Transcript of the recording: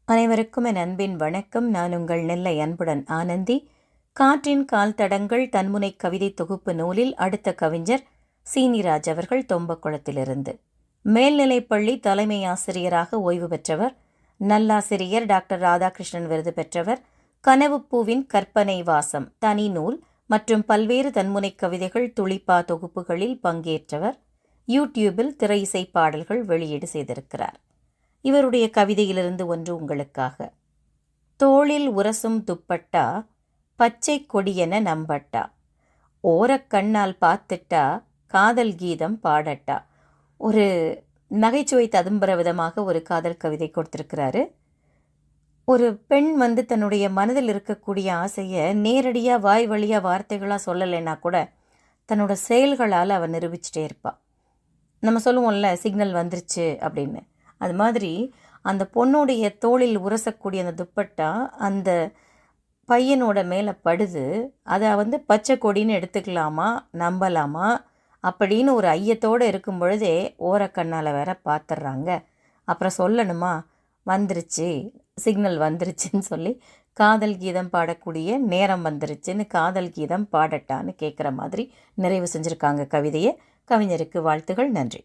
அனைவருக்கும் என் அன்பின் வணக்கம். நான் உங்கள் நெல்லை அன்புடன் ஆனந்தி. காற்றின் கால் தடங்கள் தன்முனை கவிதை தொகுப்பு நூலில் அடுத்த கவிஞர் சீனிராஜ் அவர்கள் தொம்பக்குளத்திலிருந்து. மேல்நிலைப்பள்ளி தலைமை ஆசிரியராக ஓய்வு பெற்றவர். நல்லாசிரியர் டாக்டர் ராதாகிருஷ்ணன் விருது பெற்றவர். கனவுப்பூவின் கற்பனை வாசம் தனி நூல் மற்றும் பல்வேறு தன்முனை கவிதைகள் துளிப்பா தொகுப்புகளில் பங்கேற்றவர். யூடியூபில் திரை இசை பாடல்கள் வெளியீடு செய்திருக்கிறார். இவருடைய கவிதையிலிருந்து ஒன்று உங்களுக்காக. தோளில் உரசும் துப்பட்டா பச்சை கொடியென நம்பட்டா, ஓரக்கண்ணால் பார்த்துட்டா காதல் கீதம் பாடட்டா. ஒரு நகைச்சுவை ததும்புற விதமாக ஒரு காதல் கவிதை கொடுத்துருக்கிறாரு. ஒரு பெண் தன்னுடைய மனதில் இருக்கக்கூடிய ஆசையை நேரடியாக வாய் வழியாக வார்த்தைகளாக சொல்லலைன்னா கூட தன்னோட செயல்களால் அவள் நிரூபிச்சிட்டே இருப்பாள். நம்ம சொல்லுவோம்ல, சிக்னல் வந்துருச்சு அப்படின்னு. அது மாதிரி அந்த பொண்ணுடைய தோளில் உரசக்கூடிய அந்த துப்பட்டா அந்த பையனோட மேலே படுது. அதை பச்சை கொடின்னு எடுத்துக்கலாமா, நம்பலாமா அப்படின்னு ஒரு ஐயத்தோடு இருக்கும் பொழுதே ஓரக்கண்ணால் வேற பார்த்துட்றாங்க. அப்புறம் சொல்லணுமா, வந்துருச்சு, சிக்னல் வந்துருச்சுன்னு சொல்லி காதல் கீதம் பாடக்கூடிய நேரம் வந்துருச்சுன்னு காதல் கீதம் பாடட்டான்னு கேட்குற மாதிரி நிறைவு செஞ்சுருக்காங்க கவிதையை. கவிஞருக்கு வாழ்த்துகள். நன்றி.